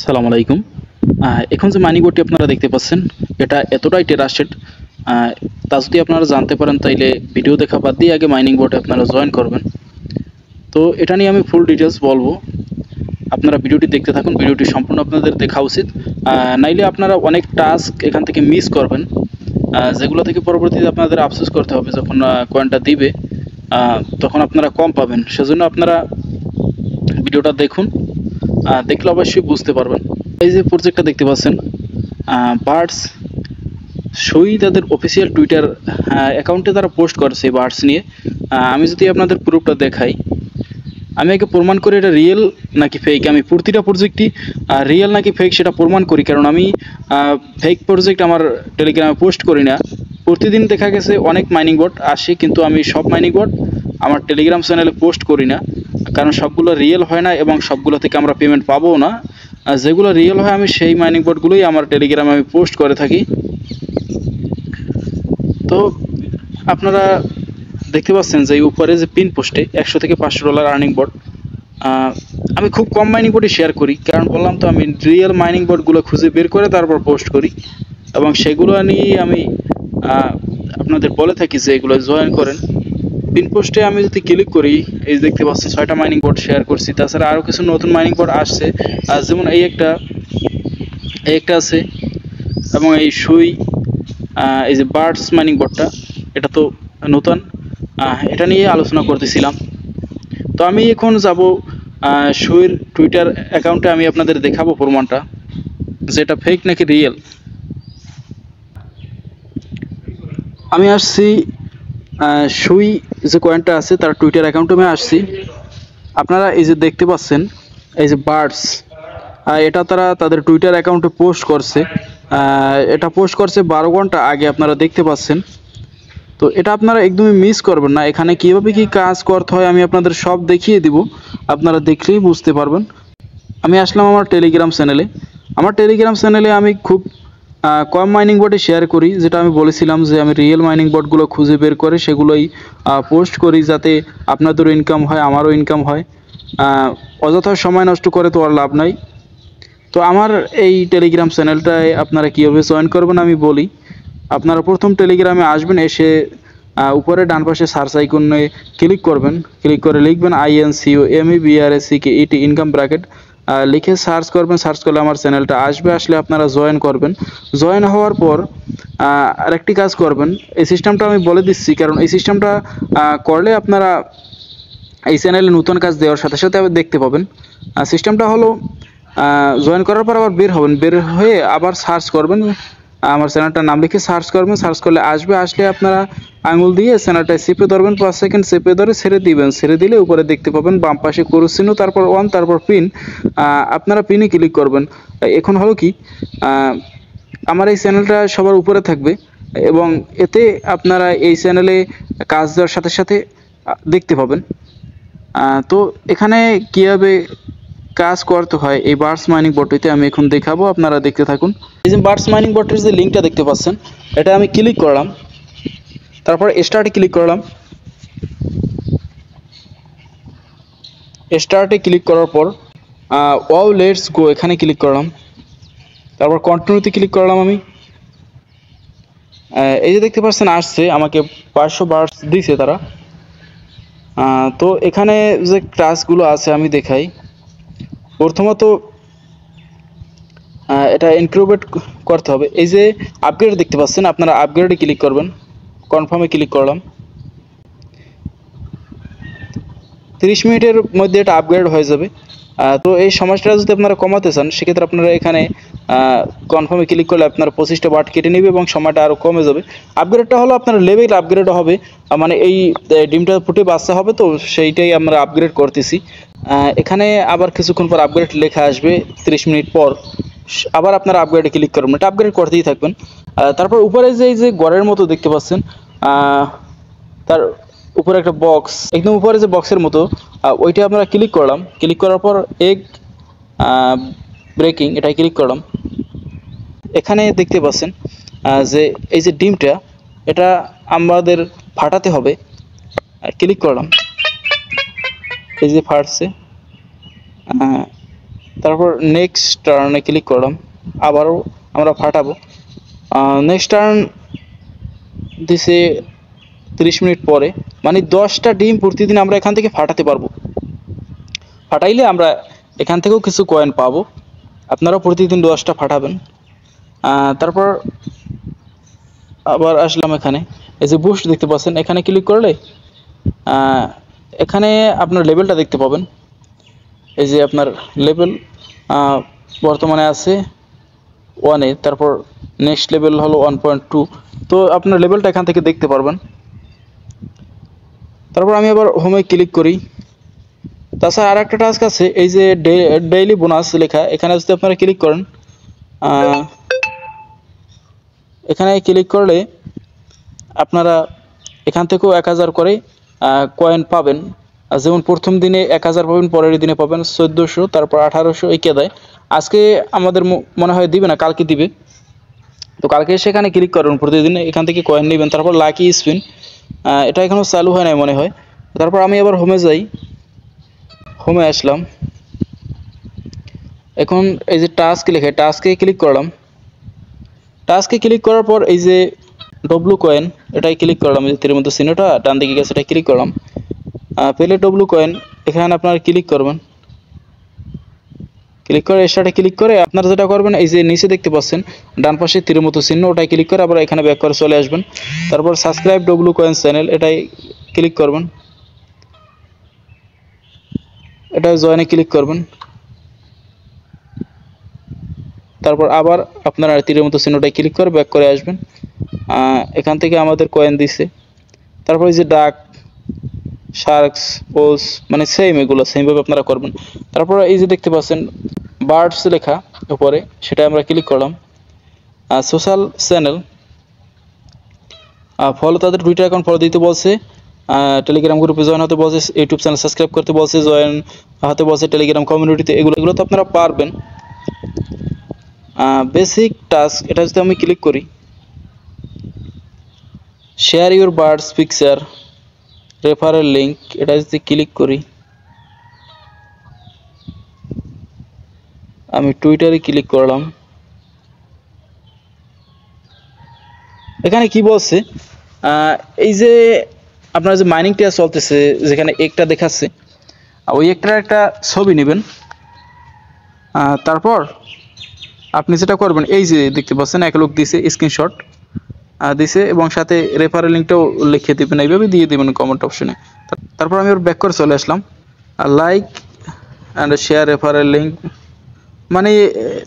আসসালামু আলাইকুম। এখন যে মাইনিং বোর্ডটি আপনারা দেখতে পাচ্ছেন, এটা এতটাই ট্রাস্টেড। তা যদি আপনারা জানতে পারেন তাইলে ভিডিও দেখা বাদ দিয়ে আগে মাইনিং বোর্ডে আপনারা জয়েন করবেন। তো এটা নিয়ে আমি ফুল ডিটেলস বলবো। আপনারা ভিডিওটি দেখতে থাকুন, ভিডিওটি সম্পূর্ণ আপনাদের দেখা উচিত। নাইলে আপনারা অনেক টাস্ক এখান থেকে মিস করবেন, যেগুলো থেকে পরবর্তীতে আপনাদের আফসোস করতে হবে যখন কয়েনটা দিবে, তখন আপনারা কম পাবেন। সেজন্য আপনারা ভিডিওটা দেখুন, দেখলে অবশ্যই বুঝতে পারবেন। এই যে প্রজেক্টটা দেখতে পাচ্ছেন, বার্ডস সই তাদের অফিসিয়াল টুইটার অ্যাকাউন্টে তারা পোস্ট করছে বার্ডস নিয়ে। আমি যদি আপনাদের প্রুফটা দেখাই, আমি আগে প্রমাণ করি এটা রিয়েল নাকি ফেক। আমি প্রতিটা প্রজেক্টই রিয়েল নাকি ফেক সেটা প্রমাণ করি, কারণ আমি ফেক প্রজেক্ট আমার টেলিগ্রামে পোস্ট করি না। প্রতিদিন দেখা গেছে অনেক মাইনিং বোর্ড আসে, কিন্তু আমি সব মাইনিং বোর্ড আমার টেলিগ্রাম চ্যানেলে পোস্ট করি না, কারণ সবগুলো রিয়েল হয় না এবং সবগুলো থেকে আমরা পেমেন্ট পাবো না। যেগুলো রিয়েল হয় আমি সেই মাইনিং বোর্ডগুলোই আমার টেলিগ্রামে আমি পোস্ট করে থাকি। তো আপনারা দেখতে পাচ্ছেন যে উপরে যে পিন পোস্টে $100 থেকে $500 আর্নিং বোর্ড, আমি খুব কম মাইনিং বোর্ডই শেয়ার করি, কারণ বললাম তো আমি রিয়েল মাইনিং বোর্ডগুলো খুঁজে বের করে তারপর পোস্ট করি এবং সেগুলো নিয়েই আমি আপনাদের বলে থাকি যে এগুলো জয়েন করেন। পিন পোস্টে আমি যদি ক্লিক করি, এই দেখতে পাচ্ছেন 6টা মাইনিং বোর্ড শেয়ার করছি। তাছাড়া আরও কিছু নতুন মাইনিং বোর্ড আসছে, যেমন এই একটা আছে, এবং এই সুই, এই যে বার্ডস মাইনিং বোর্ডটা, এটা তো নতুন, এটা নিয়ে আলোচনা করতেছিলাম। তো আমি এখন যাব সুইর টুইটার অ্যাকাউন্টে, আমি আপনাদের দেখাবো প্রমাণটা যে এটা ফেক নাকি রিয়েল। আমি আসছি সুই যে কয়েনটা আছে তার টুইটার অ্যাকাউন্টে আমি আসছি। আপনারা এই যে দেখতে পাচ্ছেন, এই যে বার্ডস, এটা তারা তাদের টুইটার অ্যাকাউন্টে পোস্ট করছে। এটা পোস্ট করছে 12 ঘন্টা আগে, আপনারা দেখতে পাচ্ছেন। তো এটা আপনারা একদমই মিস করবেন না। এখানে কীভাবে কী কাজ করতে হয় আমি আপনাদের সব দেখিয়ে দিব, আপনারা দেখলেই বুঝতে পারবেন। আমি আসলাম আমার টেলিগ্রাম চ্যানেলে। আমার টেলিগ্রাম চ্যানেলে আমি খুব কম মাইনিং বোর্ডে শেয়ার করি, যেটা আমি বলেছিলাম যে আমি রিয়েল মাইনিং বোর্ডগুলো খুঁজে বের করে সেগুলোই পোস্ট করি, যাতে আপনাদেরও ইনকাম হয় আমারও ইনকাম হয়। অযথা সময় নষ্ট করে তো আর লাভ নাই। তো আমার এই টেলিগ্রাম চ্যানেলটায় আপনারা কীভাবে জয়েন করবেন আমি বলি। আপনারা প্রথম টেলিগ্রামে আসবেন, এসে উপরে ডান পাশে সার্চ আইকনে ক্লিক করবেন। ক্লিক করে লিখবেন INCOMEBRACKET ইনকাম ব্র্যাকেট, লিখে সার্চ করবেন। সার্চ করলে আমার চ্যানেলটা আসবে, আসলে আপনারা জয়েন করবেন। জয়েন হওয়ার পর আরেকটি কাজ করবেন, এই সিস্টেমটা আমি বলে দিচ্ছি, কারণ এই সিস্টেমটা করলে আপনারা এই চ্যানেলে নতুন কাজ দেওয়ার সাথে সাথে আবার দেখতে পাবেন। সিস্টেমটা হলো, জয়েন করার পর আবার বের হবেন, বের হয়ে আবার সার্চ করবেন, আমার চ্যানেলটার নাম লিখে সার্চ করবেন। সার্চ করলে আসবে, আসলে আপনারা আঙুল দিয়ে চ্যানেলটায় চেপে ধরবেন, 5 সেকেন্ড চেপে ধরে ছেড়ে দিবেন। ছেড়ে দিলে উপরে দেখতে পাবেন বাম পাশে ক্রস চিহ্ন, তারপর 1, তারপর পিন। আপনারা পিনে ক্লিক করবেন। এখন হলো কি, আমার এই চ্যানেলটা সবার উপরে থাকবে এবং এতে আপনারা এই চ্যানেলে কাজ দেওয়ার সাথে সাথে দেখতে পাবেন। তো এখানে কীভাবে কাজ করতে হয় এই বার্ডস মাইনিং বোর্ডটিতে আমি এখন দেখাবো, আপনারা দেখতে থাকুন। এই যে বার্ডস মাইনিং বোর্ডটির যে লিঙ্কটা দেখতে পাচ্ছেন, এটা আমি ক্লিক করলাম, তারপর স্টার্টে ক্লিক করলাম। স্টার্টে ক্লিক করার পর ওয়াও লেটস গো এখানে ক্লিক করলাম, তারপর কন্টিনিউতে ক্লিক করলাম। আমি এই যে দেখতে পাচ্ছেন আসছে, আমাকে 500 বার্ডস দিয়েছে তারা। তো এখানে যে ক্লাসগুলো আছে আমি দেখাই। প্রথমত এটা ইনকিউবেট করতে হবে। এই যে আপগ্রেড দেখতে পাচ্ছেন, আপনারা আপগ্রেডে ক্লিক করবেন। কনফার্মে ক্লিক করলাম। 30 মিনিটের মধ্যে এটা আপগ্রেড হয়ে যাবে। তো এই সময়টা যদি আপনারা কমাতে চান, সেক্ষেত্রে আপনারা এখানে কনফার্মে ক্লিক করলে আপনার 25টা বাট কেটে নেবে এবং সময়টা আরও কমে যাবে। আপগ্রেডটা হলো আপনার লেভেল আপগ্রেড হবে, মানে এই ডিমটা ফুটে বাচ্চা হবে, তো সেইটাই আমরা আপগ্রেড করতেছি। এখানে আবার কিছুক্ষণ পর আপগ্রেড লেখা আসবে, 30 মিনিট পর আবার আপনারা আপগ্রেডে ক্লিক করবেন। এটা আপগ্রেড করতেই থাকবেন। তারপর উপরে যে এই যে গড়ের মতো দেখতে পাচ্ছেন, তার উপরে একটা বক্স, একদম উপরে যে বক্সের মতো, ওইটা আমরা ক্লিক করলাম। ক্লিক করার পর এগ ব্রেকিং, এটাই ক্লিক করলাম। এখানে দেখতে পাচ্ছেন যে এই যে ডিমটা, এটা আমাদের ফাটাতে হবে। ক্লিক করলাম, এই যে ফাটছে। তারপর নেক্সট টার্নে ক্লিক করলাম, আবারও আমরা ফাটাবো। নেক্সট টার্ন দিছে 30 মিনিট পরে, মানে 10টা ডিম প্রতিদিন আমরা এখান থেকে ফাটাতে পারবো। ফাটাইলে আমরা এখান থেকেও কিছু কয়েন পাবো। আপনারাও প্রতিদিন 10টা ফাটাবেন। তারপর আবার আসলাম এখানে, এই যে বুস্ট দেখতে পাচ্ছেন, এখানে ক্লিক করলে এখানে আপনার লেভেলটা দেখতে পাবেন। এই যে আপনার লেভেল বর্তমানে আছে 1-এ, তারপর নেক্সট লেভেল হলো 1.2। তো আপনার লেভেলটা এখান থেকে দেখতে পারবেন। তারপর আমি আবার হোমে ক্লিক করি। তাছাড়া আর একটা টাস্ক আছে, এই যে ডেইলি বোনাস লেখা, এখানে যদি আপনারা ক্লিক করেন, এখানে ক্লিক করলে আপনারা এখান থেকেও 1000 করে কয়েন পাবেন। যেমন প্রথম দিনে 1000 পাবেন, পরের দিনে পাবেন 1400, তারপর 1800 এঁকে দেয়। আজকে আমাদের মনে হয় দিবে না, কালকে দিবে। তো কালকে সেখানে ক্লিক করুন, প্রতিদিন এখান থেকে কয়েন নেবেন। তারপর লাকি স্পিন, এটা এখনও চালু হয় নাই মনে হয়। তারপর আমি আবার হোমে যাই, হোমে আসলাম। এখন এই যে টাস্ক লেখা, টাস্কে ক্লিক করলাম। টাস্কে ক্লিক করার পর এই যে ডব্লু কয়েন, এটাই ক্লিক করলাম। এই যে তীরের মধ্যে চিহ্নটা ডান দিকে গেছে, এটা ক্লিক করলাম। পেলে ডব্লু কয়েন, এখানে আপনারা ক্লিক করবেন। ক্লিক করে স্টার্টে ক্লিক করে আপনারা যেটা করবেন, এই যে নিচে দেখতে পাচ্ছেন ডান পাশে তীরের মতো চিহ্ন, ওটাই ক্লিক করে আবার এখানে ব্যাক করে চলে আসবেন। তারপর সাবস্ক্রাইব ডব্লু কয়েন চ্যানেল, এটাই ক্লিক করবেন। এটা জয়েনে ক্লিক করবেন। তারপর আবার আপনারা তীরের মতো চিহ্নটাই ক্লিক করে ব্যাক করে আসবেন। এখান থেকে আমাদের কয়েন দিছে। তারপর এই যে ডাক, শার্কস, পোস, মানে সেম, এগুলো সেমভাবে আপনারা করবেন। তারপর এই যে দেখতে পাচ্ছেন বার্ডস লেখা উপরে, সেটা আমরা ক্লিক করলাম। সোশ্যাল চ্যানেল ফলো, তাদের টুইটার অ্যাকাউন্ট ফলো দিতে বলছে, টেলিগ্রাম গ্রুপে জয়েন হতে বলছে, ইউটিউব চ্যানেল সাবস্ক্রাইব করতে বলছে, জয়েন হতে বলছে টেলিগ্রাম কমিউনিটিতে। এগুলো তো আপনারা পারবেন। বেসিক টাস্ক, এটা যদি আমি ক্লিক করি, share your birds picture, referral link, এটা যদি ক্লিক করি, আমি টুইটারে ক্লিক করলাম। এখানে কি বলছে, এই যে আপনার যে মাইনিংটা চলতেছে, যেখানে একটা দেখাচ্ছে, ওই একটার একটা ছবি নেবেন। তারপর আপনি যেটা করবেন, এই যে দেখতে পাচ্ছেন এক লোক দিছে স্ক্রিনশট দিছে, এবং সাথে রেফারেল লিঙ্কটাও লিখে দেবেন, এইভাবে দিয়ে দেবেন কমেন্ট অপশনে। তারপর আমি ওর ব্যাক করে চলে আসলাম। Like and share referral link, মানে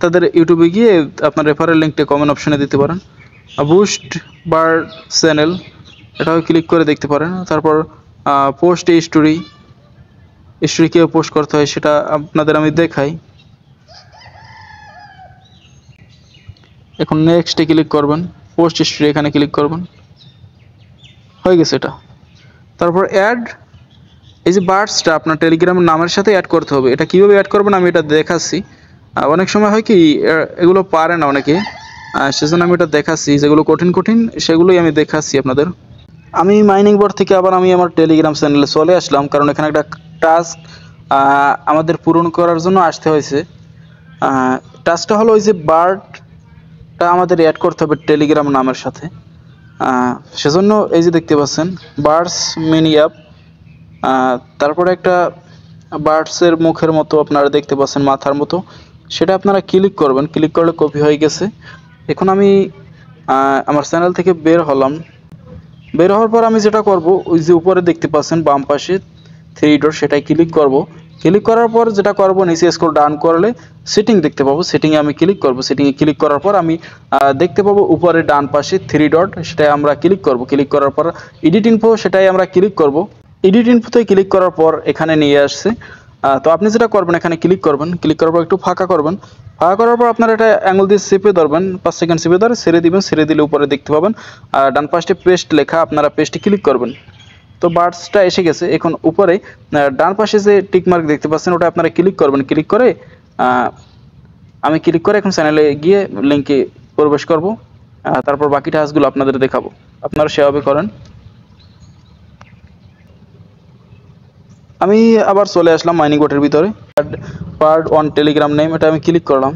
তাদের ইউটিউবে গিয়ে আপনার রেফারেল লিঙ্কটা কমেন্ট অপশনে দিতে পারেন। বুস্ট বার্ড চ্যানেল, এটাও ক্লিক করে দেখতে পারেন। তারপর পোস্ট স্টোরি কীভাবে পোস্ট করতে হয় সেটা আপনাদের আমি দেখাই। এখন নেক্সটে ক্লিক করবেন, পোস্ট স্টোরি এখানে ক্লিক করবেন, হয়ে গেছে এটা। তারপর অ্যাড, এই যে বার্ডসটা আপনার টেলিগ্রামের নামের সাথে অ্যাড করতে হবে। এটা কীভাবে অ্যাড করবেন আমি এটা দেখাচ্ছি। অনেক সময় হয় কি এগুলো পারে না অনেকে, সেজন্য আমি এটা দেখাচ্ছি। যেগুলো কঠিন সেগুলোই আমি দেখাচ্ছি আপনাদের। আমি মাইনিং বোর্ড থেকে আবার আমি আমার টেলিগ্রাম চ্যানেলে চলে আসলাম, কারণ এখানে একটা টাস্ক আমাদের পূরণ করার জন্য আসতে হয়েছে। টাস্কটা হলো ওই যে বার্ডটা আমাদের অ্যাড করতে হবে টেলিগ্রাম নামের সাথে। সেজন্য এই যে দেখতে পাচ্ছেন বার্ডস মিনি অ্যাপ, তারপরে একটা বার্ডসের মুখের মতো আপনারা দেখতে পাচ্ছেন, মাথার মতো, সেটা আপনারা ক্লিক করবেন। ক্লিক করলে কপি হয়ে গেছে। এখন আমি আমার চ্যানেল থেকে বের হলাম। বের হওয়ার পর আমি যেটা করব, ওই যে উপরে দেখতে পাচ্ছেন বাম পাশে 3 ডট, সেটাই ক্লিক করব। ক্লিক করার পর যেটা করব, নিচে স্ক্রল ডাউন করলে সেটিং দেখতে পাবো, সেটিংয়ে আমি ক্লিক করব। সেটিংয়ে ক্লিক করার পর আমি দেখতে পাবো উপরে ডান পাশে 3 ডট, সেটাই আমরা ক্লিক করব। ক্লিক করার পর এডিট ইনফো, সেটাই আমরা ক্লিক করব। এডিট ইনফোতে ক্লিক করার পর এখানে নিয়ে আসছে। তো আপনি যেটা করবেন, এখানে ক্লিক করবেন। ক্লিক করার পর একটু ফাঁকা করবেন। ফাঁকা করার পর আপনার এটা আঙুল দিয়ে চেপে ধরবেন, 5 সেকেন্ড চেপে ধরে ছেড়ে দিবেন। ছেড়ে দিলে উপরে দেখতে পাবেন ডান পাশে পেস্ট লেখা, আপনারা পেস্টে ক্লিক করবেন। তো বার্ডসটা এসে গেছে। এখন উপরে ডান পাশে যে টিক মার্ক দেখতে পাচ্ছেন, ওটা আপনারা ক্লিক করবেন। ক্লিক করে আমি ক্লিক করে এখন চ্যানেলে গিয়ে লিঙ্কে প্রবেশ করব। তারপর বাকি টাস্কগুলো আপনাদের দেখাবো, আপনারা সেভাবে করেন। আমি আবার চলে আসলাম মাইনিং বোটের ভিতরে। পার্ট অন টেলিগ্রাম নেম, এটা আমি ক্লিক করলাম।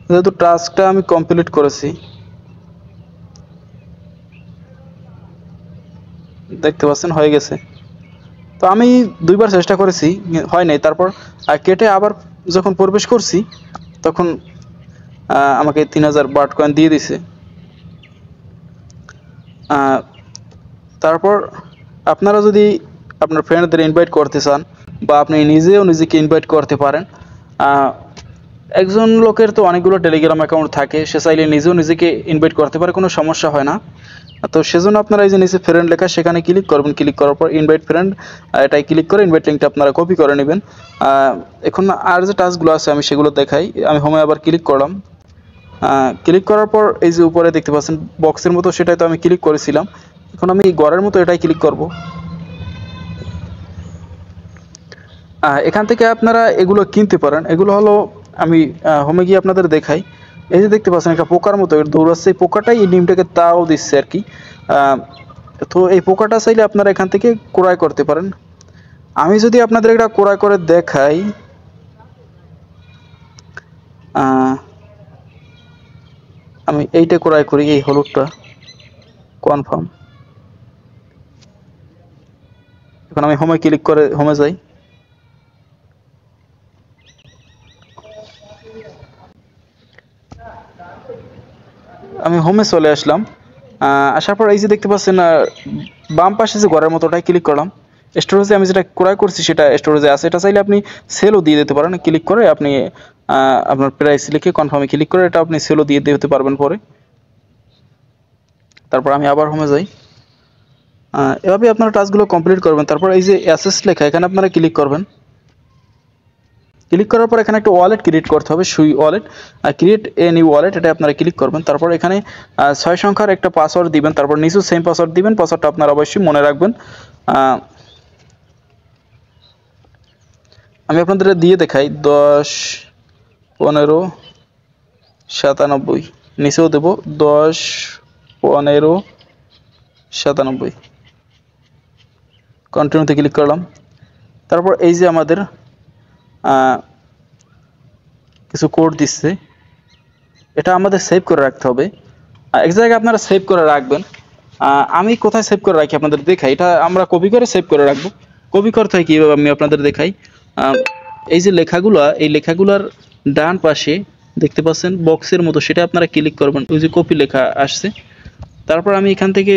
যেহেতু টাস্কটা আমি কমপ্লিট করেছি, দেখতে পাচ্ছেন হয়ে গেছে। তো আমি 2বার চেষ্টা করেছি, হয় নাই। তারপর কেটে আবার যখন প্রবেশ করছি তখন আমাকে 3000 বার্ট কয়েন দিয়ে দিছে। তারপর আপনারা যদি আপনার ফ্রেন্ডদের ইনভাইট করতে চান বা আপনি নিজেও নিজেকে ইনভাইট করতে পারেন, একজন লোকের তো অনেকগুলো টেলিগ্রাম অ্যাকাউন্ট থাকে, সে চাইলে নিজেও নিজেকে ইনভাইট করতে পারে, কোনো সমস্যা হয় না। তো সেজন্য আপনারা এই যে নিচে ফ্রেন্ড লেখা সেখানে ক্লিক করবেন, ক্লিক করার পর ইনভাইট ফ্রেন্ড এটাই ক্লিক করে ইনভাইট লিঙ্কটা আপনারা কপি করে নেবেন। এখন আর যে টাস্কগুলো আছে আমি সেগুলো দেখাই। আমি হোমে আবার ক্লিক করলাম, ক্লিক করার পর এই যে উপরে দেখতে পাচ্ছেন বক্সের মতো, সেটাই তো আমি ক্লিক করেছিলাম। এখন আমি ঘরের মতো এটাই ক্লিক করব। এখান থেকে আপনারা এগুলো কিনতে পারেন। এগুলো হলো, আমি হোমে গিয়ে আপনাদের দেখাই। এই যে দেখতে পাচ্ছেন একটা পোকার মতো দৌড়াচ্ছে, এই পোকাটাই এই ডিমটাকে তাও দিচ্ছে আর কি। তো এই পোকাটা চাইলে আপনারা এখান থেকে ক্রয় করতে পারেন। আমি যদি আপনাদের এটা ক্রয় করে দেখাই, আমি এইটা ক্রয় করি, এই হলুদটা কনফার্ম। এখন আমি হোমে ক্লিক করে হোমে যাই। আমি হোমে চলে আসলাম। আসার পর এই যে দেখতে পাচ্ছেন বাম পাশে যে ঘরের মতো, ওটাই ক্লিক করলাম। স্টোরেজে আমি যেটা ক্রয় করছি সেটা স্টোরেজে আছে, এটা চাইলে আপনি সেলও দিয়ে দিতে পারেন। ক্লিক করে আপনি আপনার প্রাইস লিখে কনফার্মে ক্লিক করে এটা আপনি সেলও দিয়ে দিতে পারবেন পরে। তারপর আমি আবার হোমে যাই। এভাবে আপনারা টাস্কগুলো কমপ্লিট করবেন। তারপর এই যে অ্যাসেস লেখা, এখানে আপনারা ক্লিক করবেন। ক্লিক করার পর এখানে একটা ওয়ালেট ক্রিয়েট করতে হবে, সুই wallet, create a new wallet, এটা আপনারা ক্লিক করবেন। তারপর এখানে 6 সংখ্যার একটা পাসওয়ার্ড দিবেন, তারপর নিচেও সেম পাসওয়ার্ড দিবেন। পাসওয়ার্ডটা আপনারা অবশ্যই মনে রাখবেন। আমি আপনাদের দিয়ে দেখাই, 10 15 97, নিচেও দেব 10 15 97, কন্টিনিউতে ক্লিক করলাম। তারপর এই যে আমাদের কিছু কোড দিচ্ছে, এটা আমাদের সেভ করে রাখতে হবে। এক জায়গায় আপনারা সেভ করে রাখবেন। আমি কোথায় সেভ করে রাখি আপনাদের দেখাই। এটা আমরা কপি করে সেভ করে রাখবো। কপি করতে হয় কীভাবে আমি আপনাদের দেখাই। এই যে লেখাগুলা, এই লেখাগুলার ডান পাশে দেখতে পাচ্ছেন বক্সের মতো, সেটা আপনারা ক্লিক করবেন। ওই যে কপি লেখা আসছে। তারপর আমি এখান থেকে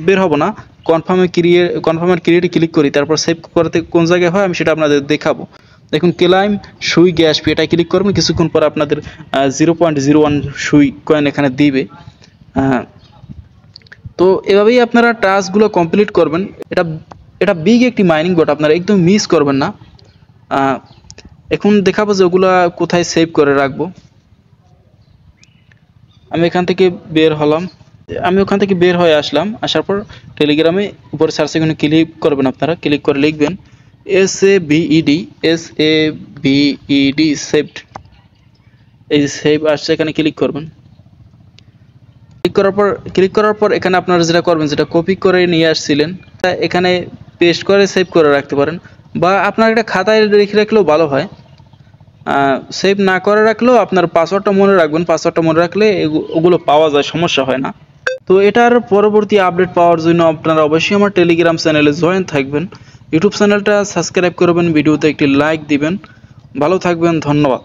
বের হব না, কনফার্মের ক্রিয়েটে ক্লিক করি। তারপর সেভ করতে কোন জায়গায় হয় আমি সেটা আপনাদের দেখাবো। দেখুন ক্লাইম সুই গ্যাস ফি, এটা ক্লিক করবেন। কিছুক্ষণ পর আপনাদের 0.01 সুই কয়েন এখানে দিবে। তো এভাবেই আপনারা টাস্কগুলো কমপ্লিট করবেন। এটা বিগ একটি মাইনিং বট, আপনারা একদম মিস করবেন না। এখন দেখাবো যে ওগুলা কোথায় সেভ করে রাখবো। আমি এখান থেকে বের হলাম, আমি ওখান থেকে বের হয়ে আসলাম। আসার পর টেলিগ্রামে উপরে সার্চ এখানে ক্লিক করবেন, আপনারা ক্লিক করে লিখবেন SAVED সেভড। এই যে সেভ আসছে, এখানে ক্লিক করবেন। ক্লিক করার পর এখানে আপনারা যেটা করবেন, যেটা কপি করে নিয়ে আসছিলেন এখানে পেস্ট করে সেভ করে রাখতে পারেন, বা আপনার একটা খাতায় রেখে রাখলেও ভালো হয়। সেভ না করে রাখলেও আপনার পাসওয়ার্ডটা মনে রাখবেন। পাসওয়ার্ডটা মনে রাখলে ওগুলো পাওয়া যায়, সমস্যা হয় না। তো এটার পরবর্তী আপডেট পাওয়ার জন্য আপনারা অবশ্যই আমার টেলিগ্রাম চ্যানেলে জয়েন থাকবেন। ইউটিউব চ্যানেলটা সাবস্ক্রাইব করবেন, ভিডিওতে একটি লাইক দিবেন। ভালো থাকবেন, ধন্যবাদ।